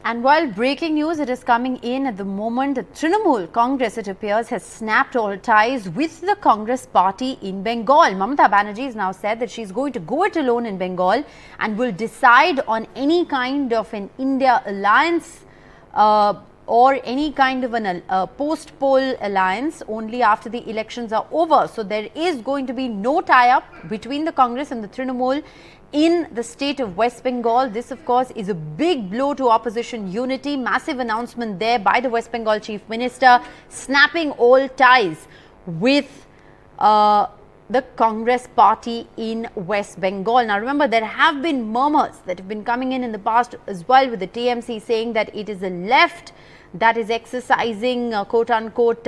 And while breaking news, it is coming in at the moment that Trinamool Congress, it appears, has snapped all ties with the Congress party in Bengal. Mamata Banerjee has now said that she's going to go it alone in Bengal and will decide on any kind of an India alliance or any kind of an post-poll alliance only after the elections are over. So there is going to be no tie-up between the Congress and the Trinamool in the state of West Bengal. This, of course, is a big blow to opposition unity. Massive announcement there by the West Bengal Chief Minister, snapping all ties with the Congress party in West Bengal. Now, remember, there have been murmurs that have been coming in the past as well, with the TMC saying that it is the left that is exercising quote-unquote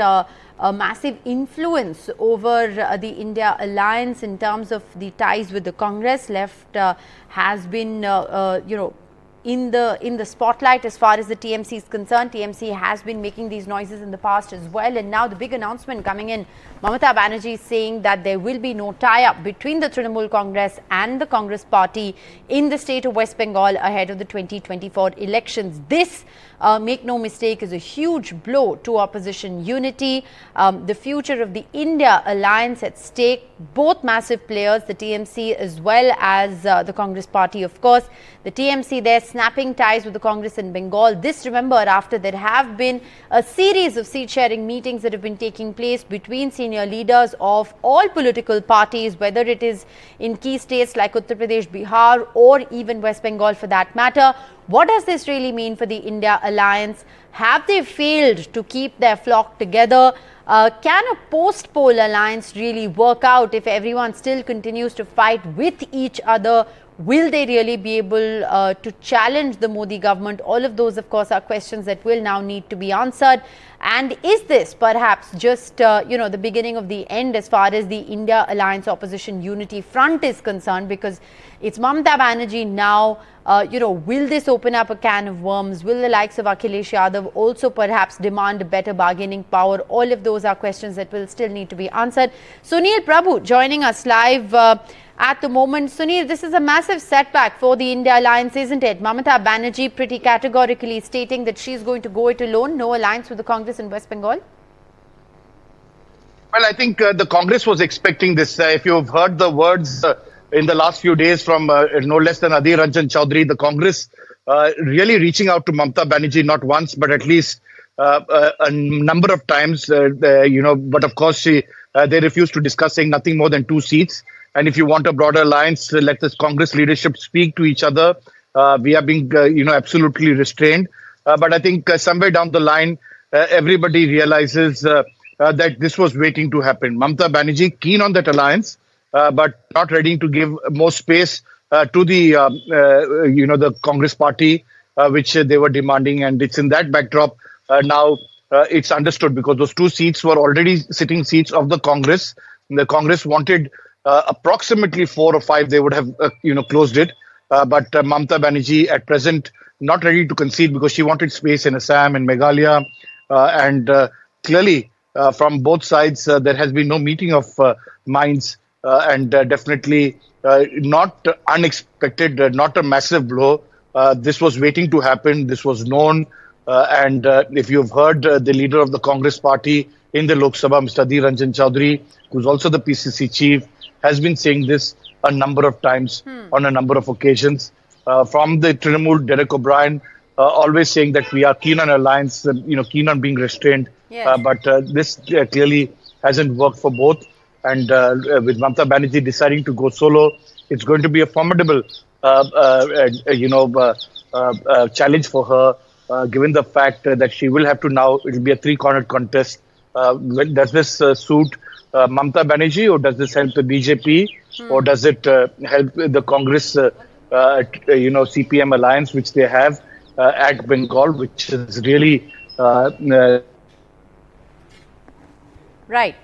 a massive influence over the India alliance in terms of the ties with the Congress. Left has been in the spotlight as far as the TMC is concerned. TMC has been making these noises in the past as well, and now the big announcement coming in, Mamata Banerjee is saying that there will be no tie-up between the Trinamool Congress and the Congress party in the state of West Bengal ahead of the 2024 elections. This, make no mistake, is a huge blow to opposition unity. The future of the India alliance at stake. Both massive players, the TMC as well as the Congress party, of course. The TMC there snapping ties with the Congress in Bengal. This, remember, after there have been a series of seat-sharing meetings that have been taking place between senior leaders of all political parties, whether it is in key states like Uttar Pradesh, Bihar, or even West Bengal for that matter. What does this really mean for the India alliance? Have they failed to keep their flock together? Can a post-poll alliance really work out if everyone still continues to fight with each other? Will they really be able to challenge the Modi government? All of those, of course, are questions that will now need to be answered. And is this perhaps just, the beginning of the end as far as the India Alliance Opposition Unity Front is concerned? Because it's Mamata Banerjee now. Will this open up a can of worms? Will the likes of Akhilesh Yadav also perhaps demand better bargaining power? All of those are questions that will still need to be answered. Sunil Prabhu joining us live at the moment. Sunil, this is a massive setback for the India alliance, isn't it? Mamata Banerjee pretty categorically stating that she's going to go it alone, no alliance with the Congress in West Bengal. Well, I think the Congress was expecting this. If you've heard the words in the last few days from no less than Adhir Ranjan Chaudhary, the Congress really reaching out to Mamata Banerjee not once, but at least a number of times, but of course, they refused to discuss, saying nothing more than 2 seats. And if you want a broader alliance, let the Congress leadership speak to each other. We are being, absolutely restrained. But I think somewhere down the line, everybody realizes that this was waiting to happen. Mamata Banerjee keen on that alliance, but not ready to give more space to the, the Congress party, which they were demanding. And it's in that backdrop now it's understood, because those 2 seats were already sitting seats of the Congress. The Congress wanted approximately 4 or 5, they would have, closed it. But Mamata Banerjee at present not ready to concede, because she wanted space in Assam and Meghalaya. And clearly from both sides, there has been no meeting of minds, and definitely not unexpected, not a massive blow. This was waiting to happen. This was known. And if you've heard the leader of the Congress party in the Lok Sabha, Mr. Adhir Ranjan Chaudhary, who's also the PCC chief, has been saying this a number of times on a number of occasions. From the Trinamool, Derek O'Brien, always saying that we are keen on alliance, keen on being restrained. Yes. But this clearly hasn't worked for both. And with Mamata Banerjee deciding to go solo, it's going to be a formidable, challenge for her, given the fact that she will have to now, it will be a 3-cornered contest. Does this suit Mamata Banerjee, or does this help the BJP, or does it help the Congress, CPM alliance, which they have at Bengal, which is really right.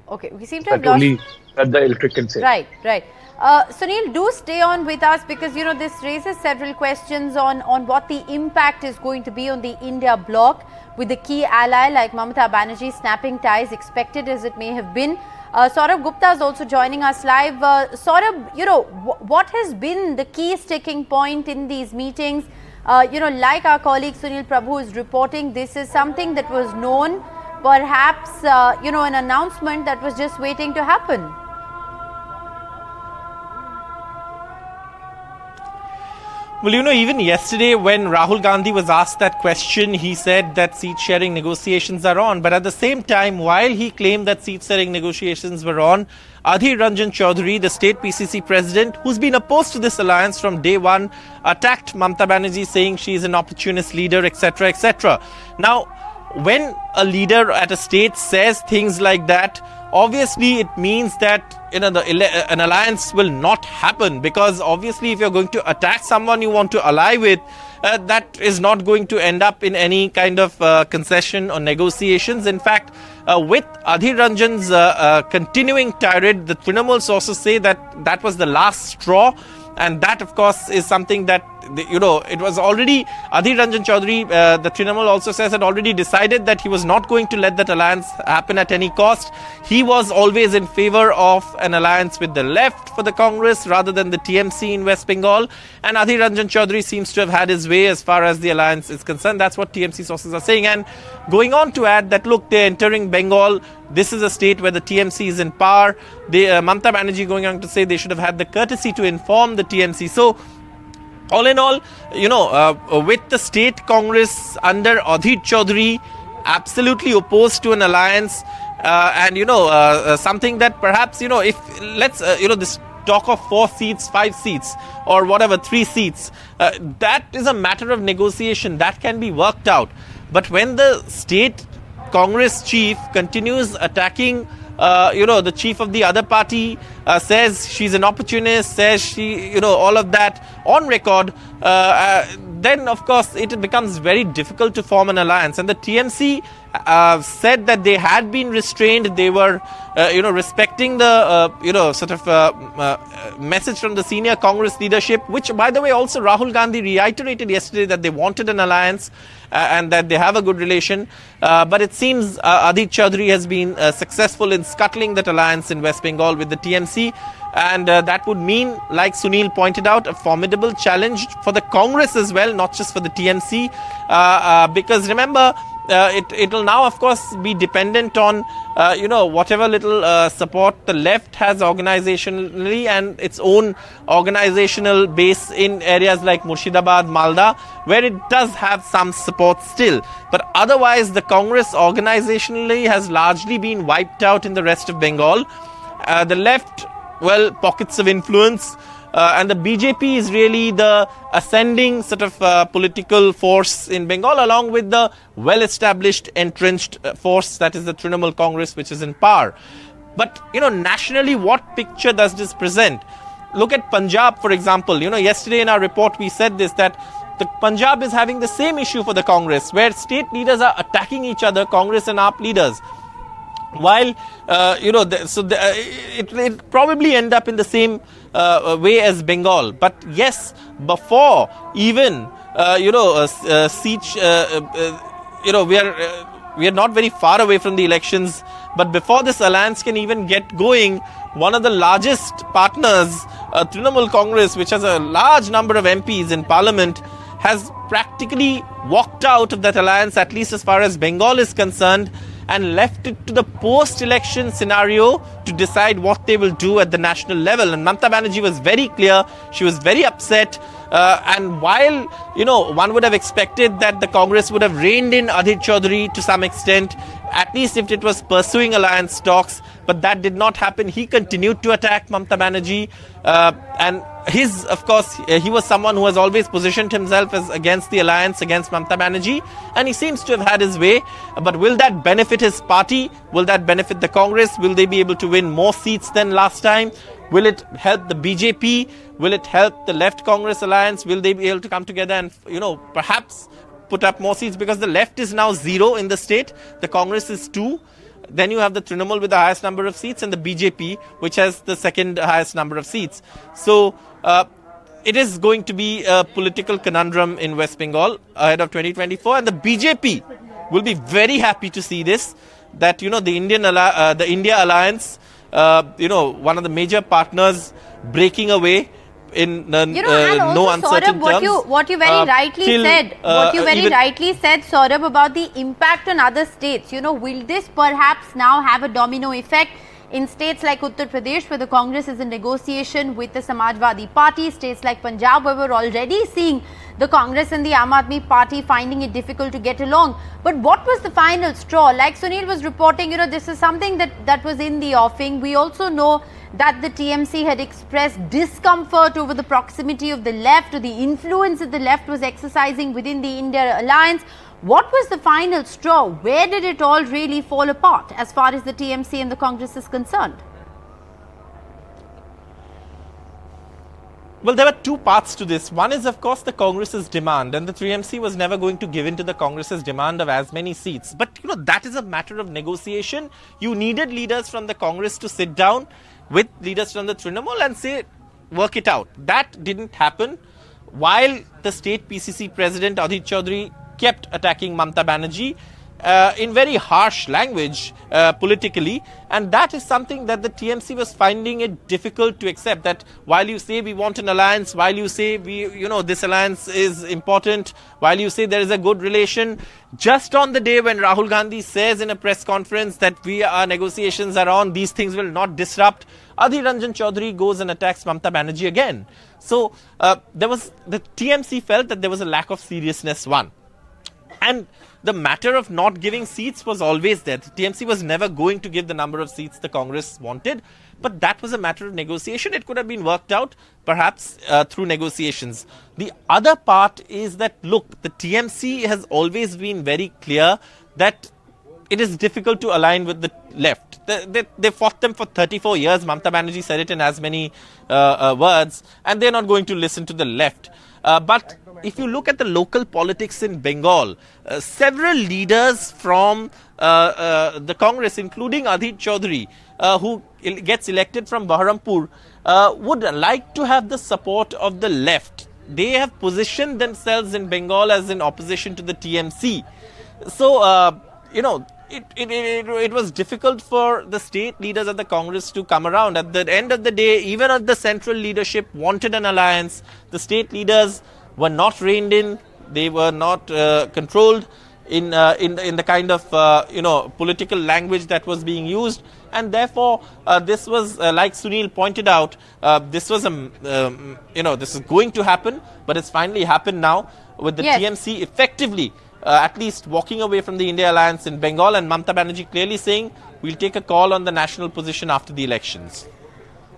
Okay, we seem to have lost. Only the electric can say. Right. Sunil, do stay on with us, because this raises several questions on what the impact is going to be on the India bloc, with the key ally like Mamata Banerjee snapping ties, expected as it may have been. Saurabh Gupta is also joining us live. Saurabh, what has been the key sticking point in these meetings? Like our colleague Sunil Prabhu is reporting, this is something that was known, perhaps, an announcement that was just waiting to happen. Well, even yesterday when Rahul Gandhi was asked that question, he said that seat-sharing negotiations are on. But at the same time, while he claimed that seat-sharing negotiations were on, Adhir Ranjan Chaudhary, the state PCC president, who's been opposed to this alliance from day one, attacked Mamata Banerjee, saying she is an opportunist leader, etc., etc. Now, when a leader at a state says things like that, obviously it means that an alliance will not happen, because obviously if you're going to attack someone you want to ally with, that is not going to end up in any kind of concession or negotiations. In fact, with Adhir Ranjan's continuing tirade, the Trinamool sources say that was the last straw. And that, of course, is something that, it was already, Adhir Ranjan Chaudhary, the Trinamool also says, had already decided that he was not going to let that alliance happen at any cost. He was always in favor of an alliance with the left for the Congress rather than the TMC in West Bengal. And Adhir Ranjan Chaudhary seems to have had his way as far as the alliance is concerned. That's what TMC sources are saying. And going on to add that, look, they're entering Bengal. This is a state where the TMC is in power. Mamata Banerjee going on to say they should have had the courtesy to inform the TMC. So, all in all, with the state Congress under Adhir Chaudhary absolutely opposed to an alliance, something that perhaps, if let's, this talk of 4 seats, 5 seats, or whatever, 3 seats, that is a matter of negotiation that can be worked out. But when the state Congress chief continues attacking, the chief of the other party, says she's an opportunist, says she, all of that on record, then of course it becomes very difficult to form an alliance. And the TMC said that they had been restrained. They were, respecting the, message from the senior Congress leadership, which, by the way, also Rahul Gandhi reiterated yesterday that they wanted an alliance and that they have a good relation. But it seems Adhir Chaudhary has been successful in scuttling that alliance in West Bengal with the TMC. And that would mean, like Sunil pointed out, a formidable challenge for the Congress as well, not just for the TMC. Because remember, it will now, of course, be dependent on, whatever little support the left has organizationally and its own organizational base in areas like Murshidabad, Malda, where it does have some support still. But otherwise, the Congress organizationally has largely been wiped out in the rest of Bengal. The left, well, pockets of influence. And the BJP is really the ascending sort of political force in Bengal, along with the well-established entrenched force that is the Trinamool Congress, which is in power. But, nationally, what picture does this present? Look at Punjab, for example. Yesterday in our report, we said this, that the Punjab is having the same issue for the Congress, where state leaders are attacking each other, Congress and AAP leaders. While, it probably end up in the same way as Bengal. But yes, before even, siege, we are not very far away from the elections. But before this alliance can even get going, one of the largest partners, Trinamool Congress, which has a large number of MPs in parliament, has practically walked out of that alliance, at least as far as Bengal is concerned, and left it to the post-election scenario to decide what they will do at the national level. And Mamata Banerjee was very clear. She was very upset. And while, one would have expected that the Congress would have reined in Adhir Chaudhary to some extent, at least if it was pursuing alliance talks, but that did not happen. He continued to attack Mamata Banerjee. And of course, he was someone who has always positioned himself as against the alliance, against Mamata Banerjee, and he seems to have had his way. But will that benefit his party? Will that benefit the Congress? Will they be able to win more seats than last time? Will it help the BJP? Will it help the Left Congress alliance? Will they be able to come together and, perhaps put up more seats? Because the left is now 0 in the state. The Congress is 2. Then you have the Trinamool with the highest number of seats and the BJP, which has the second highest number of seats. So it is going to be a political conundrum in West Bengal ahead of 2024. And the BJP will be very happy to see this, that, the India alliance, one of the major partners breaking away. in and no also, uncertain Saurabh, terms. what you very rightly till, said, Saurabh, about the impact on other states. Will this perhaps now have a domino effect in states like Uttar Pradesh, where the Congress is in negotiation with the Samajwadi Party, states like Punjab, where we're already seeing the Congress and the Aam Aadmi Party finding it difficult to get along. But what was the final straw? Like Sunil was reporting, this is something that was in the offing. We also know that the TMC had expressed discomfort over the proximity of the left, or the influence that the left was exercising within the India alliance. What was the final straw? Where did it all really fall apart as far as the TMC and the Congress is concerned? Well, there were two parts to this. One is, of course, the Congress's demand, and the TMC was never going to give in to the Congress's demand of as many seats. But, that is a matter of negotiation. You needed leaders from the Congress to sit down with leaders from the Trinamool and say, work it out. That didn't happen. While the state PCC president, Adhit Chaudhary, kept attacking Mamata Banerjee in very harsh language politically, and that is something that the TMC was finding it difficult to accept, that while you say we want an alliance, while you say this alliance is important, while you say there is a good relation, just on the day when Rahul Gandhi says in a press conference that our negotiations are on, these things will not disrupt, Adhir Ranjan Chaudhary goes and attacks Mamata Banerjee again. So the TMC felt that there was a lack of seriousness, one. And the matter of not giving seats was always there. The TMC was never going to give the number of seats the Congress wanted, but that was a matter of negotiation. It could have been worked out, perhaps, through negotiations. The other part is that, look, the TMC has always been very clear that it is difficult to align with the left. They fought them for 34 years. Mamata Banerjee said it in as many words, and they're not going to listen to the left. But if you look at the local politics in Bengal, several leaders from the Congress, including Adhit Chaudhary, who gets elected from Baharampur, would like to have the support of the left. They have positioned themselves in Bengal as in opposition to the TMC. So, it was difficult for the state leaders of the Congress to come around. At the end of the day, even if the central leadership wanted an alliance, the state leaders were not reined in. They were not controlled in the kind of political language that was being used, and therefore this was like Sunil pointed out. This was this is going to happen, but it's finally happened now with the TMC effectively. At least walking away from the India alliance in Bengal, and Mamata Banerjee clearly saying we'll take a call on the national position after the elections.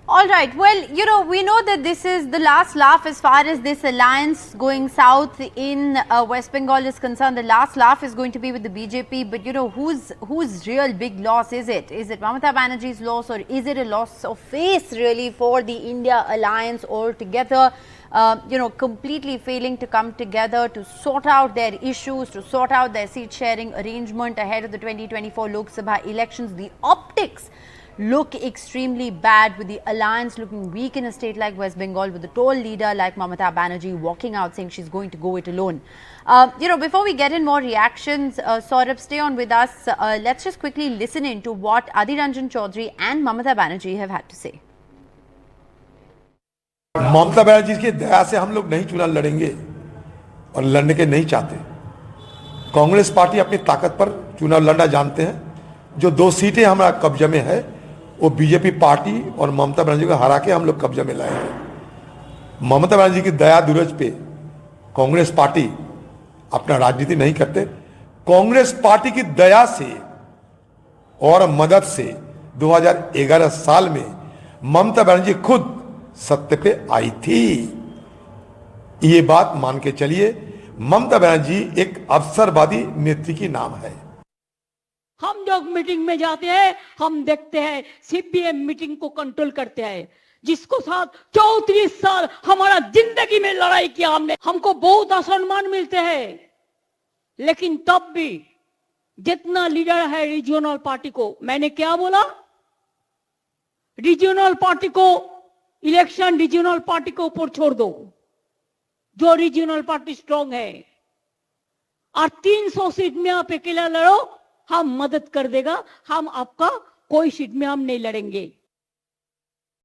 All right. Well, we know that this is the last laugh as far as this alliance going south in West Bengal is concerned. The last laugh is going to be with the BJP. But, whose real big loss is it? Is it Mamata Banerjee's loss, or is it a loss of face really for the India alliance altogether? Completely failing to come together to sort out their issues, to sort out their seat sharing arrangement ahead of the 2024 Lok Sabha elections. The optics look extremely bad, with the alliance looking weak in a state like West Bengal, with a tall leader like Mamata Banerjee walking out saying she's going to go it alone. Before we get in more reactions, Saurabh, stay on with us. Let's just quickly listen in to what Adhir Ranjan Chaudhary and Mamata Banerjee have had to say. Mamata Banerjee की दया से हम लोग नहीं चुनाव लड़ेंगे और लड़ने के नहीं चाहते। कांग्रेस पार्टी अपनी ताकत पर चुनाव लड़ना जानते हैं। जो 2 सीटें हमारा कब्जे में है वो बीजेपी पार्टी और ममता बनर्जी को हरा के हम लोग कब्जे में लाए हैं। ममता बनर्जी की दया दुरज पे कांग्रेस पार्टी अपना राजनीति नहीं करते। कांग्रेस पार्टी की दया से और मदद से 2011 साल में ममता बनर्जी खुद सत्य पे आई थी। ये बात मान के चलिए, ममता बनर्जी एक अवसरवादी नेत्री की नाम है। हम जब मीटिंग में जाते हैं, हम देखते हैं सीपीएम मीटिंग को कंट्रोल करते हैं, जिसको साथ 34 साल हमारा जिंदगी में लड़ाई किया हमने। हमको बहुत सम्मान मिलते हैं, लेकिन तब भी जितना लीडर है रीजनल पार्टी को, मैंने क्या बोला, रीजनल पार्टी को इलेक्शन रीजनल पार्टी के ऊपर छोड़ दो, जो रीजनल पार्टी स्ट्रांग है, और 300 सीट में आप अकेला लड़ो, हम मदद कर देगा, हम आपका कोई सीट में हम नहीं लड़ेंगे।